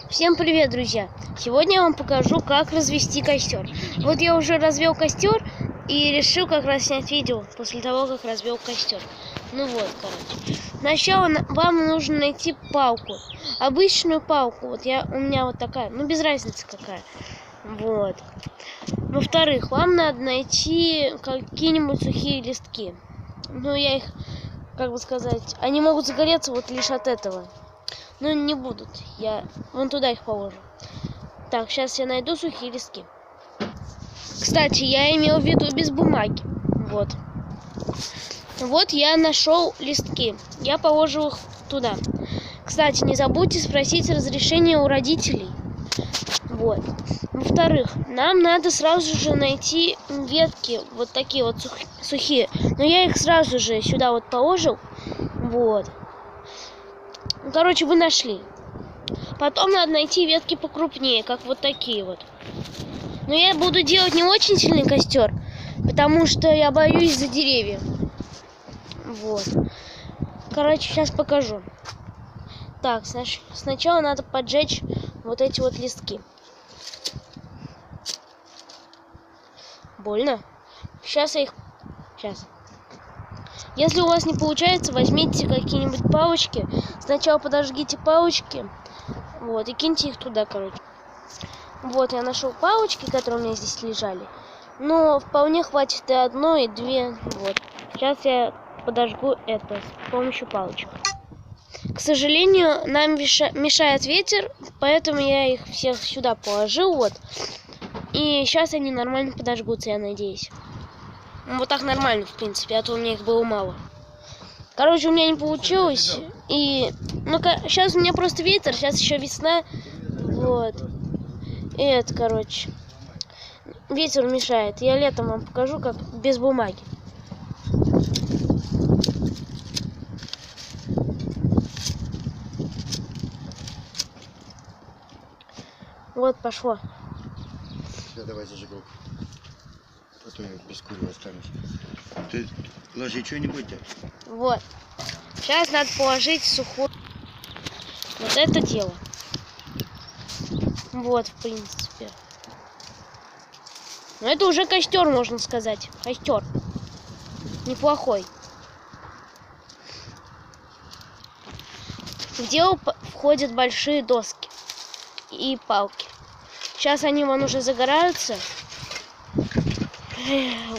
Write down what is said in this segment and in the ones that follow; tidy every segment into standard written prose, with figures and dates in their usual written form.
Всем привет, друзья! Сегодня я вам покажу, как развести костер. Вот я уже развел костер и решил как раз снять видео после того, как развел костер. Ну вот, короче. Сначала вам нужно найти палку. Обычную палку. Вот у меня вот такая. Ну, без разницы какая. Вот. Во-вторых, вам надо найти какие-нибудь сухие листки. Ну, я их, как бы сказать, они могут загореться вот лишь от этого. Но не будут. Я вон туда их положу. Так, сейчас я найду сухие листки. Кстати, я имел в виду без бумаги. Вот. Вот я нашел листки. Я положил их туда. Кстати, не забудьте спросить разрешение у родителей. Вот. Во-вторых, нам надо сразу же найти ветки вот такие вот сухие. Но я их сразу же сюда вот положил. Вот. Короче, вы нашли. Потом надо найти ветки покрупнее, как вот такие вот. Но я буду делать не очень сильный костер, потому что я боюсь за деревья. Вот. Короче, сейчас покажу. Так, сначала надо поджечь вот эти вот листки. Больно? Сейчас я их... Сейчас. Если у вас не получается, возьмите какие-нибудь палочки. Сначала подожгите палочки. Вот, и киньте их туда, короче. Вот, я нашел палочки, которые у меня здесь лежали. Но вполне хватит и одной, и две. Вот. Сейчас я подожгу это с помощью палочек. К сожалению, нам мешает ветер, поэтому я их всех сюда положил. Вот. И сейчас они нормально подожгутся, я надеюсь. Вот так нормально, в принципе, а то у меня их было мало. Короче, у меня не получилось. И, сейчас у меня просто ветер, сейчас еще весна. Вот. И это, короче. Ветер мешает. Я летом вам покажу, как без бумаги. Вот, пошло. Все, давай зажигалку. А то я без курева останусь. Ты ложи что-нибудь. Вот. Сейчас надо положить сухое. Вот это дело. Вот, в принципе. Но это уже костер, можно сказать. Костер. Неплохой. В дело входят большие доски и палки. Сейчас они вон уже загораются.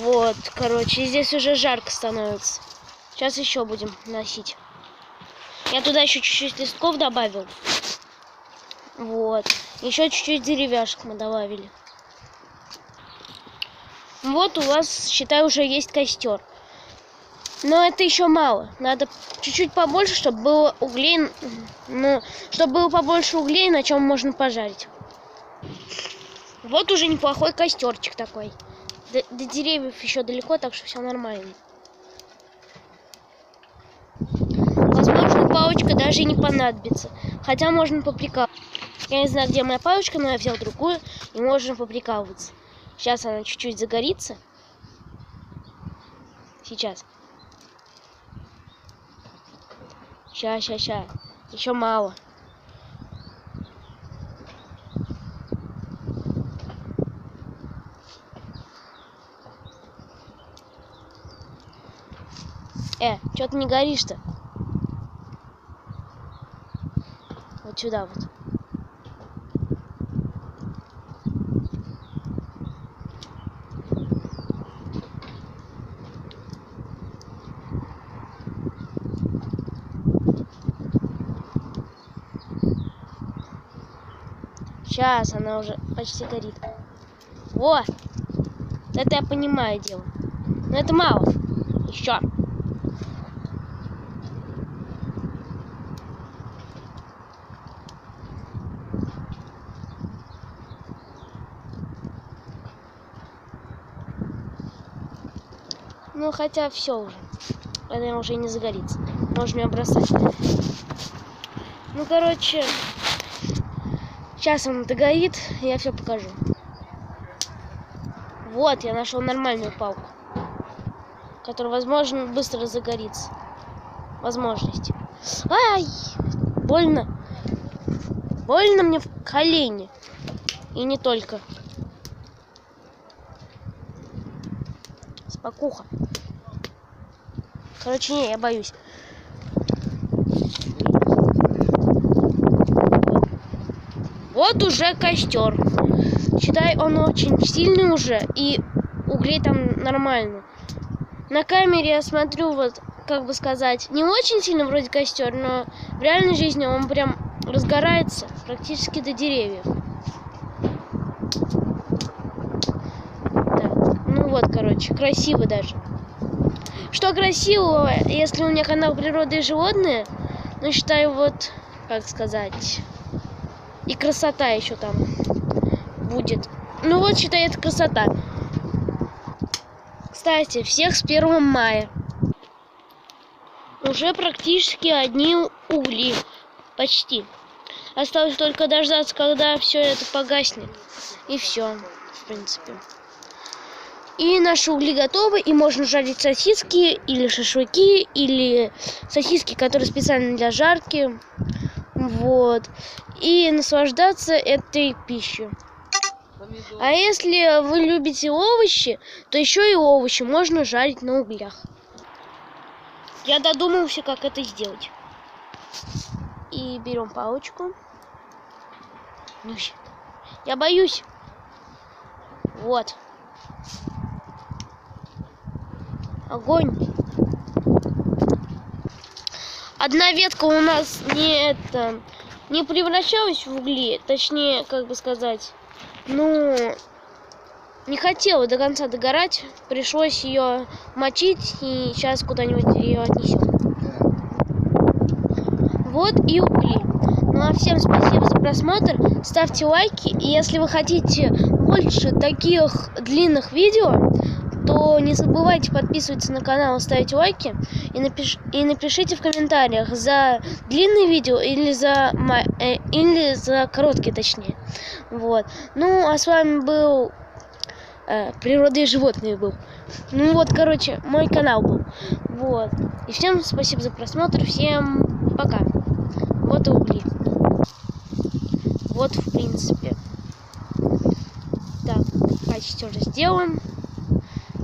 Вот, короче, здесь уже жарко становится. Сейчас еще будем носить. Я туда еще чуть-чуть листков добавил. Вот. Еще чуть-чуть деревяшек мы добавили. Вот у вас, считай, уже есть костер. Но это еще мало. Надо чуть-чуть побольше, чтобы было углей. Ну, чтобы было побольше углей, на чем можно пожарить. Вот уже неплохой костерчик такой. До деревьев еще далеко, так что все нормально. Возможно, палочка даже и не понадобится. Хотя можно поприкалываться. Я не знаю, где моя палочка, но я взял другую, и можно поприкалываться. Сейчас она чуть-чуть загорится. Сейчас. Сейчас. Еще мало. Что ты не горишь-то? Вот сюда вот. Сейчас она уже почти горит. Вот. Это я понимаю дело. Но это мало. Еще. Ну, хотя все уже. Это уже не загорится. Можно ее бросать. Ну, короче, сейчас он догорит, и я все покажу. Вот, я нашел нормальную палку, которая, возможно, быстро загорится. Возможность. Ай! Больно. больно мне в колени. И не только. Спокуха. Короче, не, я боюсь. Вот уже костер. Считай, он очень сильный уже, и углей там нормально. На камере я смотрю, вот, как бы сказать, не очень сильно вроде костер, но в реальной жизни он прям разгорается практически до деревьев. Так, ну вот, короче, красиво даже. Что красивого, если у меня канал «Природа и животные», ну, считаю, вот, как сказать, и красота еще там будет. Ну вот, считай, это красота. Кстати, всех с 1 мая. Уже практически одни угли. Почти. Осталось только дождаться, когда все это погаснет. И все, в принципе. И наши угли готовы, и можно жарить сосиски, или шашлыки, или сосиски, которые специально для жарки. Вот. И наслаждаться этой пищей. А если вы любите овощи, то еще и овощи можно жарить на углях. Я додумался, как это сделать. И берем палочку. Ну, я боюсь. Вот. Огонь. Одна ветка у нас не превращалась в угли, точнее, как бы сказать, ну, не хотела до конца догорать, пришлось ее мочить, и сейчас куда-нибудь ее отнесем. Вот и угли. Ну а всем спасибо за просмотр, ставьте лайки, и если вы хотите больше таких длинных видео, то не забывайте подписываться на канал, ставить лайки и напишите в комментариях за длинные видео или за короткие, точнее. Вот. Ну, а с вами был «Природа и животные» был. Ну вот, короче, мой канал был. Вот. И всем спасибо за просмотр, всем пока. Вот и угли. Вот, в принципе. Так, костер сделаем.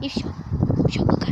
И все. Все, пока.